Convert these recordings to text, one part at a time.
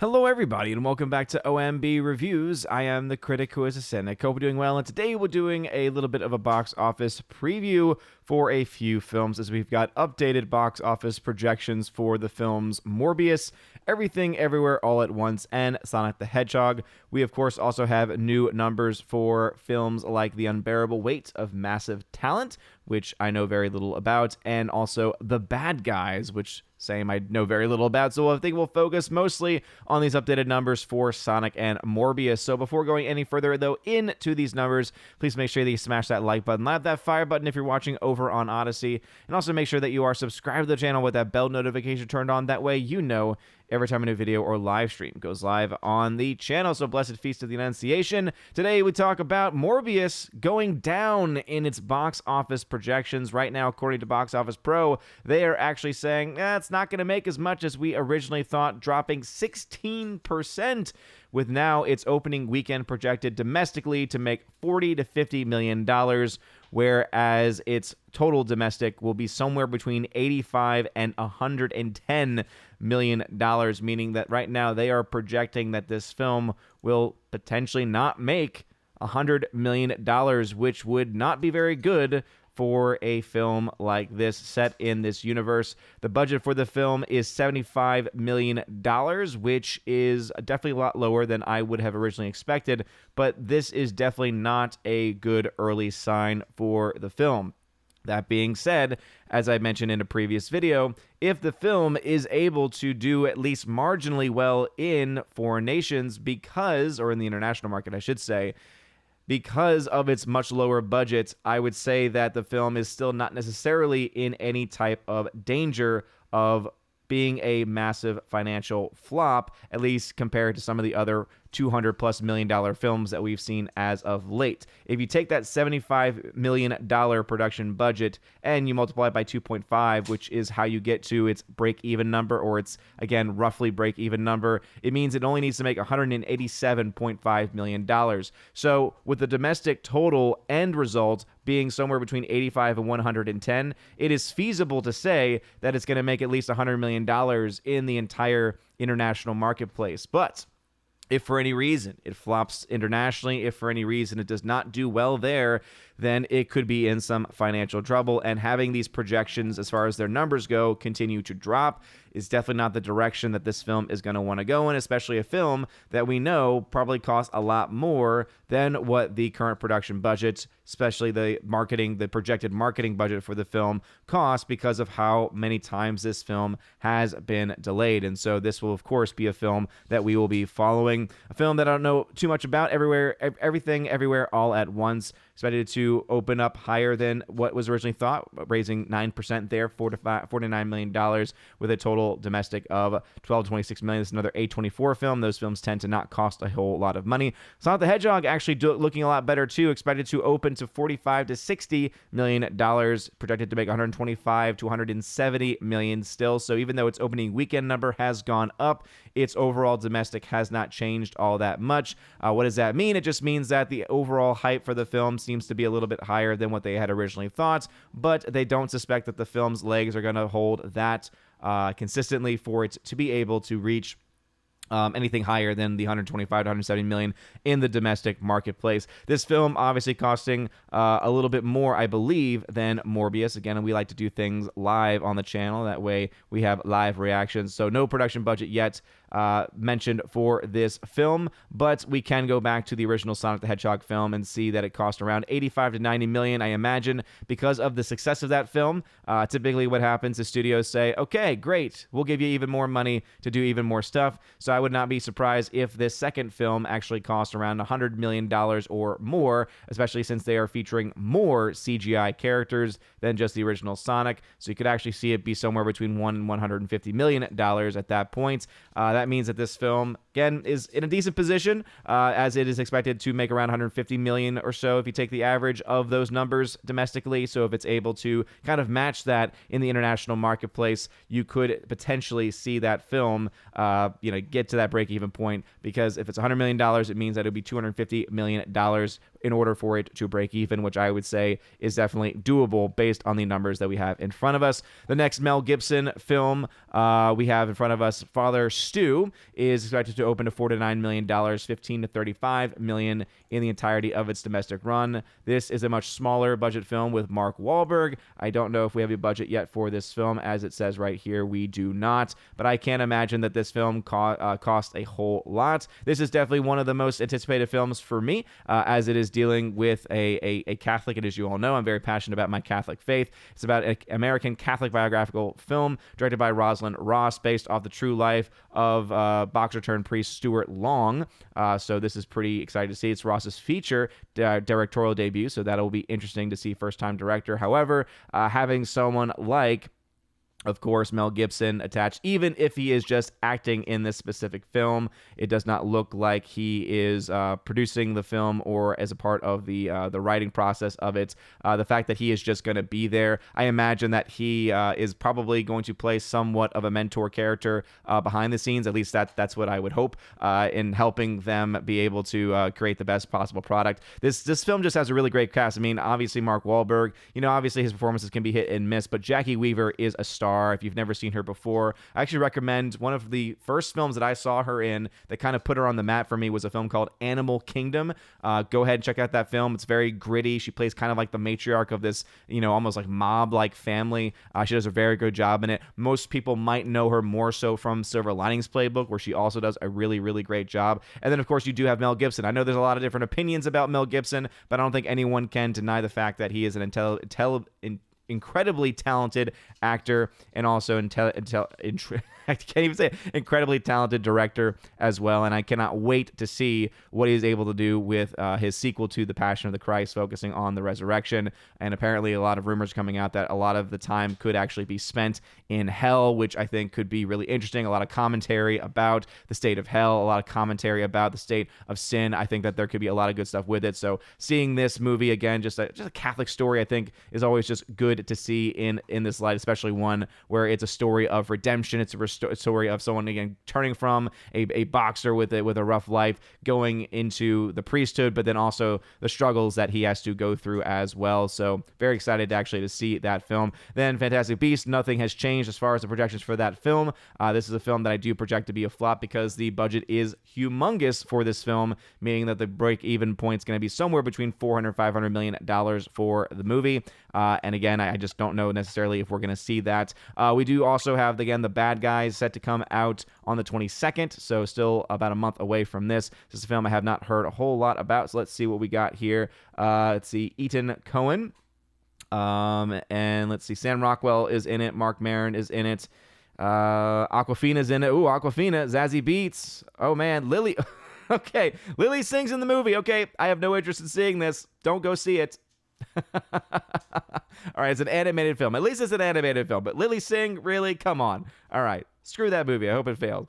Hello, everybody, and welcome back to OMB Reviews. I am the critic who is a cynic. Hope you're doing well, and today we're doing a little bit of a box office preview for a few films, as we've got updated box office projections for the films Morbius, Everything Everywhere All at Once, and Sonic the Hedgehog. We, of course, also have new numbers for films like The Unbearable Weight of Massive Talent, which I know very little about, and also The Bad Guys, which same I know very little about, so I think we'll focus mostly on these updated numbers for Sonic and Morbius. So before going any further, though, into these numbers, please make sure that you smash that like button, light that fire button if you're watching over on Odyssey, and also make sure that you are subscribed to the channel with that bell notification turned on. That way you know every time a new video or live stream goes live on the channel. So blessed feast of the Annunciation. Today we talk about Morbius going down in its box office projections. Right now, according to Box Office Pro, they are actually saying it's not going to make as much as we originally thought, dropping 16%, with now its opening weekend projected domestically to make $40 to $50 million, whereas its total domestic will be somewhere between $85 and $110 million, meaning that right now they are projecting that this film will potentially not make $100 million, which would not be very good for a film like this set in this universe. The budget for the film is $75 million, which is definitely a lot lower than I would have originally expected, but this is definitely not a good early sign for the film. That being said, as I mentioned in a previous video, if the film is able to do at least marginally well in foreign nations or in the international market, I should say, because of its much lower budget, I would say that the film is still not necessarily in any type of danger of being a massive financial flop, at least compared to some of the other $200+ million films that we've seen as of late. If you take that $75 million production budget and you multiply it by 2.5, which is how you get to its break-even number, or its, again, roughly break-even number, it means it only needs to make $187.5 million. So with the domestic total end result being somewhere between 85 and 110, it is feasible to say that it's going to make at least $100 million in the entire international marketplace. But if for any reason it flops internationally, if for any reason it does not do well there, then it could be in some financial trouble. And having these projections, as far as their numbers go, continue to drop is definitely not the direction that this film is going to want to go in, especially a film that we know probably costs a lot more than what the current production budget, especially the projected marketing budget for the film, costs, because of how many times this film has been delayed. And so this will, of course, be a film that we will be following. A film that I don't know too much about, Everything Everywhere All at Once, expected to open up higher than what was originally thought, raising 9% there, $49 million, with a total domestic of $12 to $26 million. This is another A24 film. Those films tend to not cost a whole lot of money. Sonic the Hedgehog actually looking a lot better too, expected to open to $45 to $60 million, projected to make $125 to $170 million still. So even though its opening weekend number has gone up, its overall domestic has not changed all that much. What does that mean? It just means that the overall hype for the film seems to be a little bit higher than what they had originally thought, but they don't suspect that the film's legs are going to hold that consistently for it to be able to reach anything higher than the 125 to 170 million in the domestic marketplace. This film obviously costing a little bit more, I believe, than Morbius. Again, we like to do things live on the channel. That way we have live reactions. So no production budget yet mentioned for this film, but we can go back to the original Sonic the Hedgehog film and see that it cost around 85 to 90 million. I imagine because of the success of that film, typically what happens is studios say, okay, great, we'll give you even more money to do even more stuff. So I would not be surprised if this second film actually cost around $100 million or more, especially since they are featuring more CGI characters than just the original Sonic. So you could actually see it be somewhere between $1 and $150 million at that point. That means that this film, again, is in a decent position, as it is expected to make around $150 million or so if you take the average of those numbers domestically. So if it's able to kind of match that in the international marketplace, you could potentially see that film, get to that break-even point, because if it's $100 million, it means that it would be $250 million in order for it to break even, which I would say is definitely doable based on the numbers that we have in front of us. The next Mel Gibson film we have in front of us, Father Stu, 2 is expected to open to $4 to $9 million, $15 to $35 million in the entirety of its domestic run. This is a much smaller budget film with Mark Wahlberg. I don't know if we have a budget yet for this film. As it says right here, we do not, but I can't imagine that this film cost a whole lot. This is definitely one of the most anticipated films for me, as it is dealing with a Catholic, and as you all know, I'm very passionate about my Catholic faith. It's about an American Catholic biographical film directed by Rosalind Ross, based off the true life of boxer turned priest Stuart Long. So this is pretty exciting to see. It's Ross's feature directorial debut, so that'll be interesting to see, first-time director. However, having someone like, of course, Mel Gibson attached, even if he is just acting in this specific film, it does not look like he is producing the film or as a part of the writing process of it. The fact that he is just going to be there, I imagine that he is probably going to play somewhat of a mentor character behind the scenes. At least that's what I would hope, in helping them be able to create the best possible product. This film just has a really great cast. I mean, obviously Mark Wahlberg, obviously his performances can be hit and miss, but Jackie Weaver is a star. If you've never seen her before, I actually recommend one of the first films that I saw her in that kind of put her on the map for me was a film called Animal Kingdom. Go ahead and check out that film. It's very gritty. She plays kind of like the matriarch of this, almost like mob-like family. She does a very good job in it. Most people might know her more so from Silver Linings Playbook, where she also does a really, really great job. And then, of course, you do have Mel Gibson. I know there's a lot of different opinions about Mel Gibson, but I don't think anyone can deny the fact that he is an incredibly talented actor, and also I can't even say it, incredibly talented director as well. And I cannot wait to see what he's able to do with his sequel to The Passion of the Christ, focusing on the resurrection. And apparently a lot of rumors coming out that a lot of the time could actually be spent in hell, which I think could be really interesting. A lot of commentary about the state of hell, a lot of commentary about the state of sin. I think that there could be a lot of good stuff with it. So seeing this movie again, just a Catholic story, I think is always just good to see in this light, especially one where it's a story of redemption. It's a story of someone, again, turning from a boxer with a rough life, going into the priesthood, but then also the struggles that he has to go through as well. So very excited to see that film. Then Fantastic Beasts, nothing has changed as far as the projections for that film. This is a film that I do project to be a flop because the budget is humongous for this film, meaning that the break-even point is going to be somewhere between $400-500 million for the movie. And again, I just don't know necessarily if we're going to see that. We do also have, again, The Bad Guys set to come out on the 22nd, so still about a month away from this. This is a film I have not heard a whole lot about, so let's see what we got here. Let's see, Ethan Coen. And let's see, Sam Rockwell is in it. Mark Maron is in it. Awkwafina's in it. Ooh, Awkwafina. Zazie Beetz. Oh, man. Lily. Okay. Lily sings in the movie. Okay. I have no interest in seeing this. Don't go see it. All right, it's an animated film. At least it's an animated film. But Lily Singh, really? Come on. All right. Screw that movie. I hope it fails.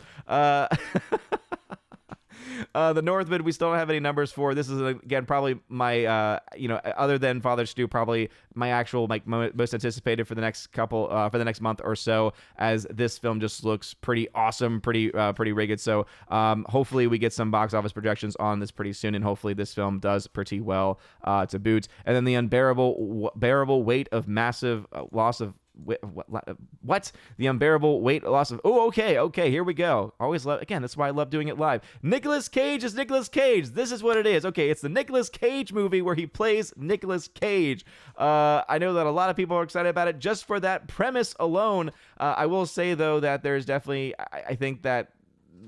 The Northman, we still don't have any numbers for. This is, again, probably my, other than Father Stu, probably my actual most anticipated for the next for the next month or so, as this film just looks pretty awesome, pretty good. So hopefully we get some box office projections on this pretty soon, and hopefully this film does pretty well to boot. And then The Unbearable Weight of Massive Loss of what? The Unbearable Weight Loss of... Oh, okay, here we go. Always love... Again, that's why I love doing it live. Nicolas Cage is Nicolas Cage. This is what it is. Okay, it's the Nicolas Cage movie where he plays Nicolas Cage. I know that a lot of people are excited about it just for that premise alone. I will say, though, that there's definitely... I think that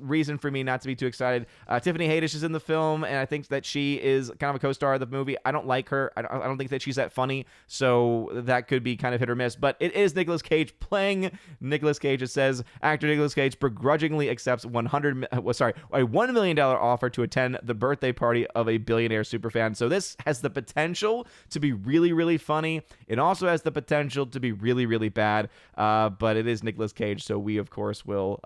reason for me not to be too excited. Tiffany Haddish is in the film, and I think that she is kind of a co-star of the movie. I don't like her. I don't think that she's that funny, so that could be kind of hit or miss. But it is Nicolas Cage playing Nicolas Cage. It says actor Nicolas Cage begrudgingly accepts a $1 million offer to attend the birthday party of a billionaire superfan. So this has the potential to be really, really funny. It also has the potential to be really, really bad. But it is Nicolas Cage, so we of course will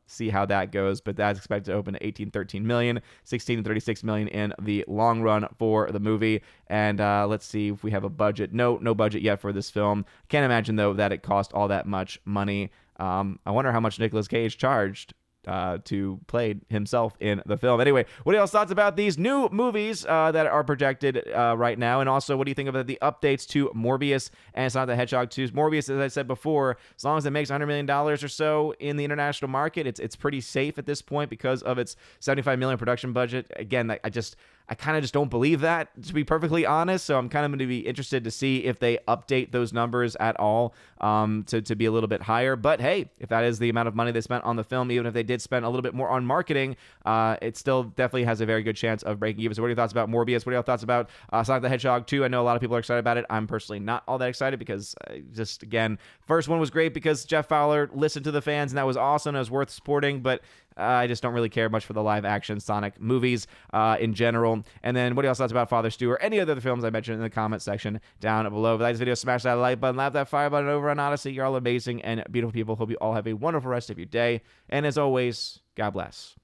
see how that goes. But that's expected to open at 18-13 million, 16-36 million in the long run for the movie. And let's see if we have a budget. No budget yet for this film. Can't imagine, though, that it cost all that much money. I wonder how much Nicolas Cage charged. to play himself in the film. Anyway, what are y'all's thoughts about these new movies that are projected right now? And also, what do you think about the updates to Morbius and Sonic the Hedgehog 2? Morbius, as I said before, as long as it makes $100 million or so in the international market, it's pretty safe at this point because of its $75 million production budget. Again, I kind of just don't believe that, to be perfectly honest. So I'm kind of going to be interested to see if they update those numbers at all to be a little bit higher. But hey, if that is the amount of money they spent on the film, even if they did spend a little bit more on marketing, it still definitely has a very good chance of breaking even. So what are your thoughts about Morbius? What are your thoughts about Sonic the Hedgehog 2? I know a lot of people are excited about it. I'm personally not all that excited because again, first one was great because Jeff Fowler listened to the fans and that was awesome. It was worth supporting, but I just don't really care much for the live-action Sonic movies in general. And then what are y'all's thoughts about Father Stu or any other films I mentioned in the comment section down below? If you like this video, smash that like button, lap that fire button over on Odyssey. You're all amazing and beautiful people. Hope you all have a wonderful rest of your day. And as always, God bless.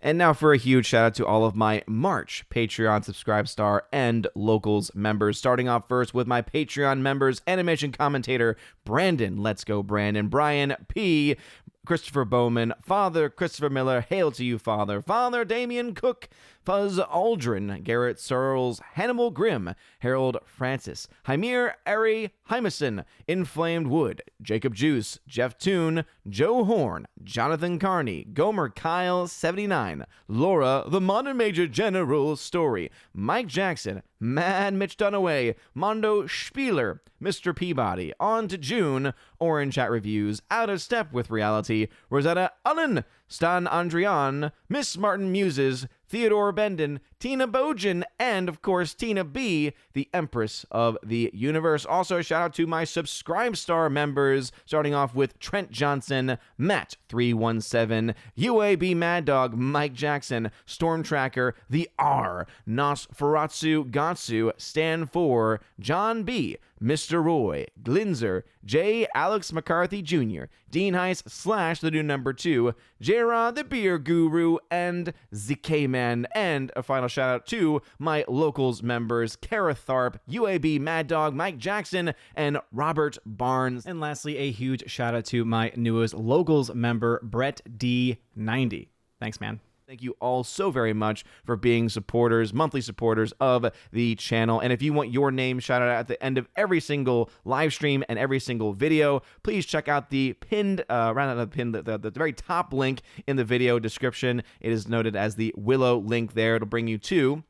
And now for a huge shout out to all of my March Patreon Subscribe Star and Locals members. Starting off first with my Patreon members, animation commentator Brandon, let's go Brandon, Brian P., Christopher Bowman, Father Christopher Miller, hail to you, Father, Father Damian Cook, Fuzz Aldrin, Garrett Searles, Hannibal Grimm, Harold Francis, Hymir Ari Hymason, Inflamed Wood, Jacob Juice, Jeff Toon, Joe Horn, Jonathan Carney, Gomer Kyle 79, Laura, the Modern Major General Story, Mike Jackson, Mad Mitch Dunaway, Mondo Spieler, Mr. Peabody, On to June, Orange Chat Reviews, Out of Step with Reality, Rosetta Allen, Stan Andrian, Miss Martin Muses, Theodore Bendon, Tina Bojan, and of course Tina B, the Empress of the Universe. Also, a shout out to my Subscribe Star members, starting off with Trent Johnson, Matt317, UAB Mad Dog, Mike Jackson, Storm Tracker, The R, Nosferatu Gatsu, Stan 4, John B, Mr. Roy, Glinzer, J. Alex McCarthy Jr., Dean Heiss / the new number 2, J-Rod the Beer Guru, and ZK-Man. And a final shout out to my Locals members, Kara Tharp, UAB Mad Dog, Mike Jackson, and Robert Barnes. And lastly, a huge shout out to my newest Locals member, Brett D90. Thanks, man. Thank you all so very much for being supporters, monthly supporters of the channel. And if you want your name shouted out at the end of every single live stream and every single video, please check out the pinned, the very top link in the video description. It is noted as the Willow link there. It'll bring you to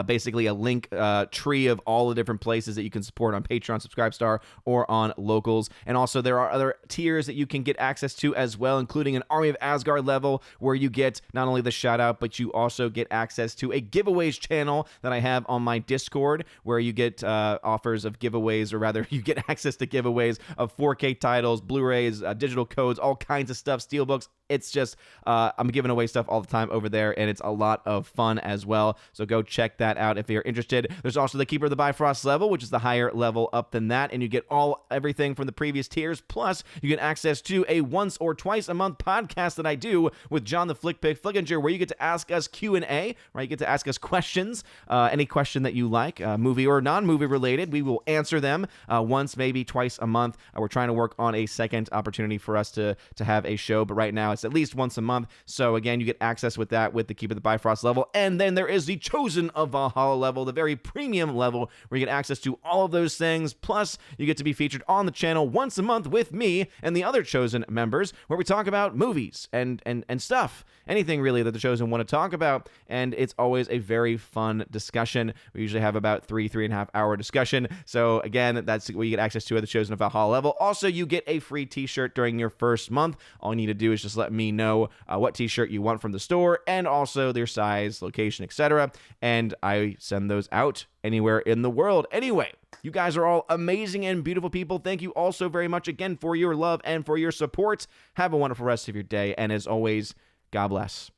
basically a link tree of all the different places that you can support on Patreon, Subscribe Star, or on Locals. And also there are other tiers that you can get access to as well, including an Army of Asgard level where you get not only the shout out, but you also get access to a giveaways channel that I have on my Discord where you get offers of giveaways, or rather you get access to giveaways of 4K titles, Blu-rays, digital codes, all kinds of stuff, steelbooks. It's just, I'm giving away stuff all the time over there, and it's a lot of fun as well. So go check that out if you're interested. There's also the Keeper of the Bifrost level, which is the higher level up than that, and you get everything from the previous tiers. Plus, you get access to a once or twice a month podcast that I do with John the Flickpick Flickinger, where you get to ask us Q&A, right? You get to ask us questions, any question that you like, movie or non-movie related. We will answer them once, maybe twice a month. We're trying to work on a second opportunity for us to have a show, but right now it's at least once a month. So again, you get access with that with the Keep It the Bifrost level. And then there is the Chosen of Valhalla level, the very premium level, where you get access to all of those things. Plus, you get to be featured on the channel once a month with me and the other Chosen members, where we talk about movies and stuff. Anything really that the Chosen want to talk about. And it's always a very fun discussion. We usually have about 3.5 hour discussion. So again, that's what you get access to at the Chosen of Valhalla level. Also, you get a free t-shirt during your first month. All you need to do is just let me know what t-shirt you want from the store, and also their size, location, etc. And I send those out anywhere in the world. Anyway, you guys are all amazing and beautiful people. Thank you all so very much again for your love and for your support. Have a wonderful rest of your day. And as always, God bless.